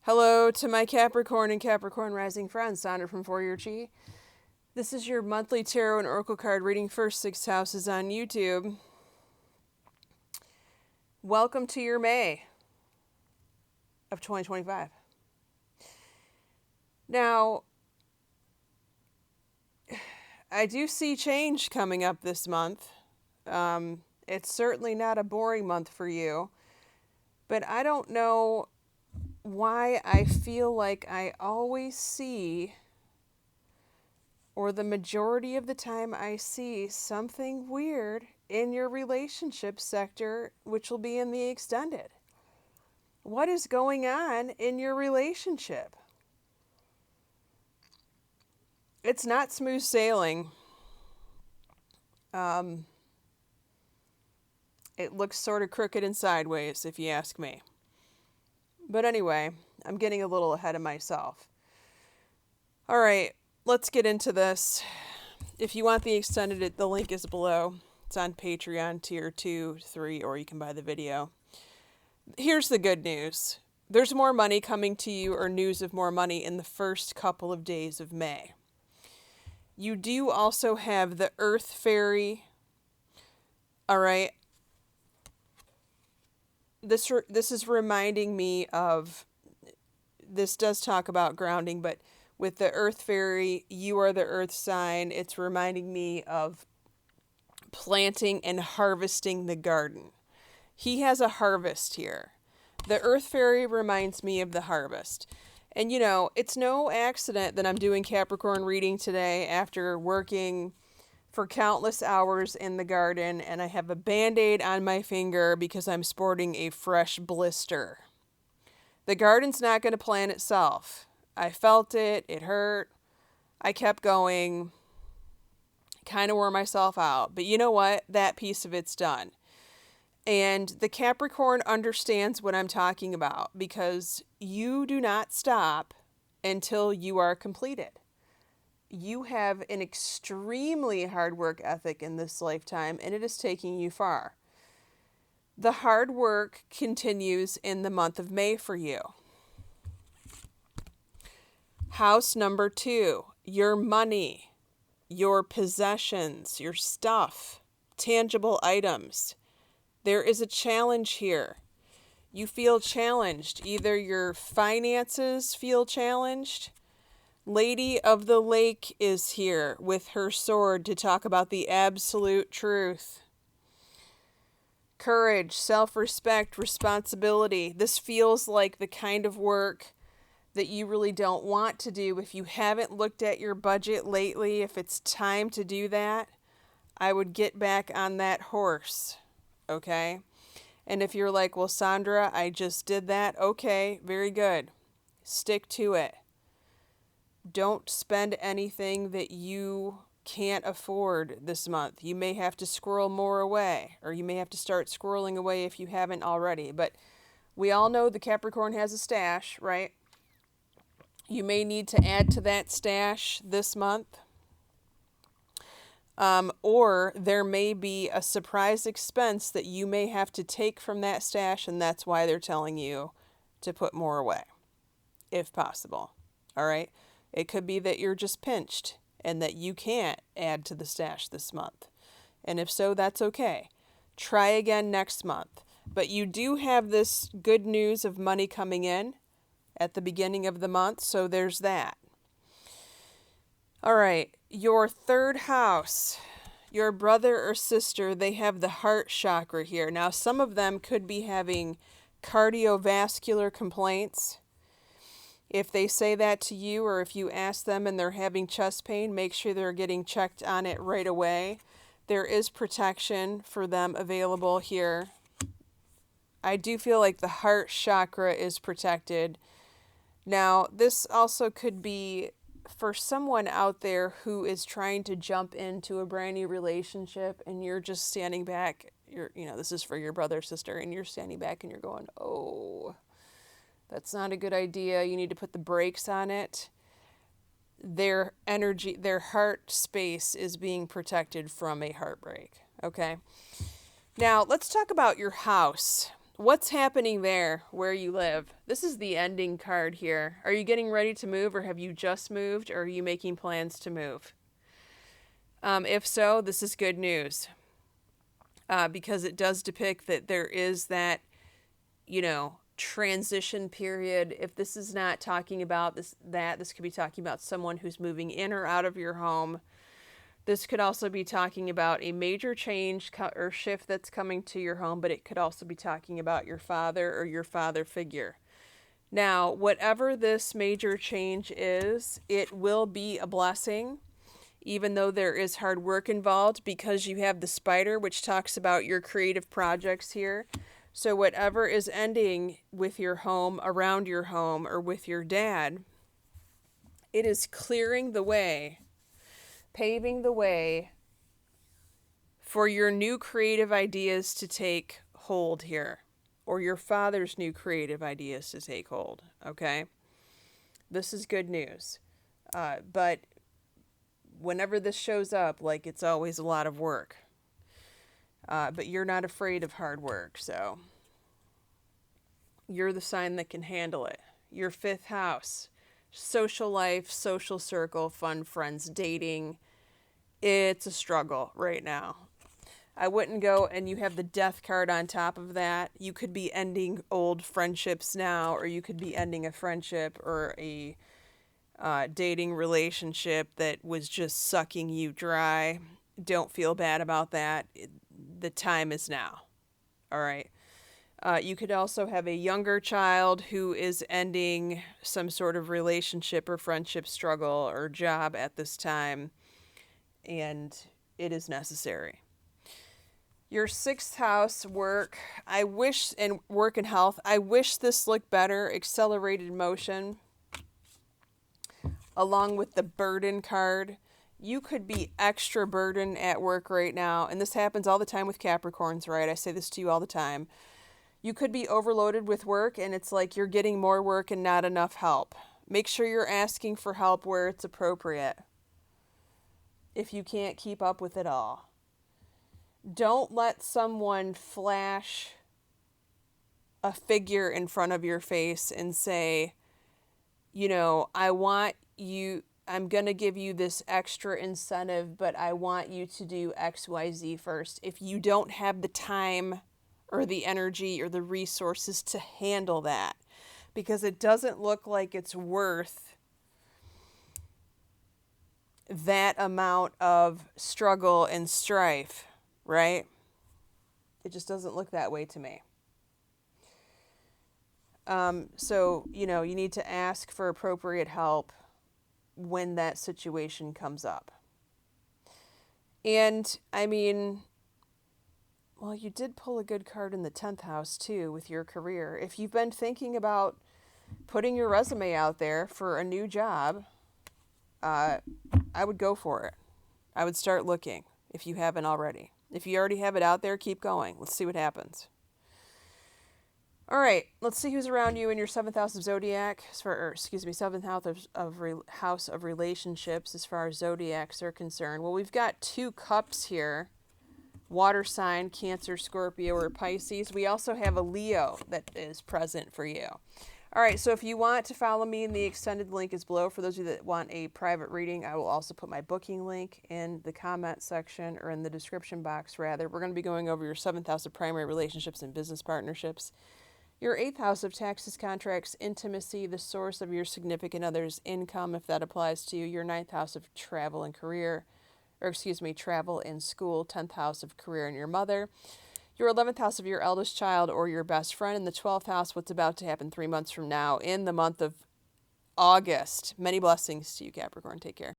Hello to my Capricorn and Capricorn rising friends, Sondra from For Your Chi. This is your monthly tarot and oracle card reading, first 6 houses on YouTube. Welcome to your May of 2025. Now, I do see change coming up this month. It's certainly not a boring month for you, but I don't know why I feel like I always see, or the majority of the time I see, something weird in your relationship sector, which will be in the extended. What is going on in your relationship? It's not smooth sailing. It looks sort of crooked and sideways, if you ask me. But anyway, I'm getting a little ahead of myself. All right, let's get into this. If you want the extended, the link is below. It's on Patreon, tier 2, 3, or you can buy the video. Here's the good news. There's more money coming to you, or news of more money, in the first couple of days of May. You do also have the Earth Fairy. All right. This is reminding me of, this does talk about grounding, but with the Earth Fairy, you are the Earth sign. It's reminding me of planting and harvesting the garden. He has a harvest here. The Earth Fairy reminds me of the harvest. And you know, it's no accident that I'm doing Capricorn reading today after working for countless hours in the garden, and I have a Band-Aid on my finger because I'm sporting a fresh blister. The garden's not going to plan itself. I felt it. It hurt. I kept going. Kind of wore myself out. But you know what? That piece of it's done. And the Capricorn understands what I'm talking about, because you do not stop until you are completed. You have an extremely hard work ethic in this lifetime, and it is taking you far. The hard work continues in the month of May for you. House number 2, your money, your possessions, your stuff, tangible items. There is a challenge here. You feel challenged. Either your finances feel challenged. Lady of the Lake is here with her sword to talk about the absolute truth. Courage, self-respect, responsibility. This feels like the kind of work that you really don't want to do. If you haven't looked at your budget lately, if it's time to do that, I would get back on that horse, okay? And if you're like, well, Sondra, I just did that, okay, very good. Stick to it. Don't spend anything that you can't afford this month. You may have to squirrel more away, or you may have to start squirreling away if you haven't already. But we all know the Capricorn has a stash, right? You may need to add to that stash this month. Or there may be a surprise expense that you may have to take from that stash, and that's why they're telling you to put more away, if possible. All right? It could be that you're just pinched and that you can't add to the stash this month. And if so, that's okay. Try again next month. But you do have this good news of money coming in at the beginning of the month, so there's that. All right, your third house, your brother or sister, they have the heart chakra here. Now, some of them could be having cardiovascular complaints. If they say that to you, or if you ask them and they're having chest pain, make sure they're getting checked on it right away. There is protection for them available here. I do feel like the heart chakra is protected. Now, this also could be for someone out there who is trying to jump into a brand new relationship, and you're just standing back. This is for your brother or sister, and you're standing back and you're going, oh, that's not a good idea. You need to put the brakes on it. Their energy, their heart space is being protected from a heartbreak. Okay. Now, let's talk about your house. What's happening there where you live? This is the ending card here. Are you getting ready to move, or have you just moved, or are you making plans to move? If so, this is good news, because it does depict that there is that, transition period. If this is not talking about this could be talking about someone who's moving in or out of your home. This could also be talking about a major change or shift that's coming to your home, but it could also be talking about your father or your father figure. Now, whatever this major change is, it will be a blessing, even though there is hard work involved, because you have the spider, which talks about your creative projects here. So whatever is ending with your home, around your home, or with your dad, it is clearing the way, paving the way for your new creative ideas to take hold here, or your father's new creative ideas to take hold, okay? This is good news. But whenever this shows up, like, it's always a lot of work. But you're not afraid of hard work, so you're the sign that can handle it. Your 5th house, social life, social circle, fun friends, dating. It's a struggle right now. I wouldn't go, and you have the death card on top of that. You could be ending old friendships now, or you could be ending a friendship or a dating relationship that was just sucking you dry. Don't feel bad about that. The time is now. All right. You could also have a younger child who is ending some sort of relationship or friendship struggle or job at this time, and it is necessary. Your 6th house, work, and work and health, I wish this looked better. Accelerated motion, along with the burden card. You could be extra burdened at work right now, and this happens all the time with Capricorns, right? I say this to you all the time. You could be overloaded with work, and it's like you're getting more work and not enough help. Make sure you're asking for help where it's appropriate if you can't keep up with it all. Don't let someone flash a figure in front of your face and say, I'm going to give you this extra incentive, but I want you to do XYZ first. If you don't have the time or the energy or the resources to handle that, because it doesn't look like it's worth that amount of struggle and strife, right? It just doesn't look that way to me. So, you need to ask for appropriate help when that situation comes up. And, well, you did pull a good card in the 10th house, too, with your career. If you've been thinking about putting your resume out there for a new job, I would go for it. I would start looking if you haven't already. If you already have it out there, keep going. Let's see what happens. All right, let's see who's around you in your 7th house of zodiac, 7th house of relationships as far as zodiacs are concerned. Well, we've got 2 cups here. Water sign, Cancer, Scorpio, or Pisces. We also have a Leo that is present for you. All right, so if you want to follow me, the extended link is below. For those of you that want a private reading, I will also put my booking link in the comment section, or in the description box, rather. We're going to be going over your 7th house of primary relationships and business partnerships. Your 8th house of taxes, contracts, intimacy, the source of your significant other's income, if that applies to you. Your 9th house of travel and career, travel and school, 10th house of career and your mother. Your 11th house of your eldest child or your best friend. And the 12th house, what's about to happen 3 months from now in the month of August. Many blessings to you, Capricorn. Take care.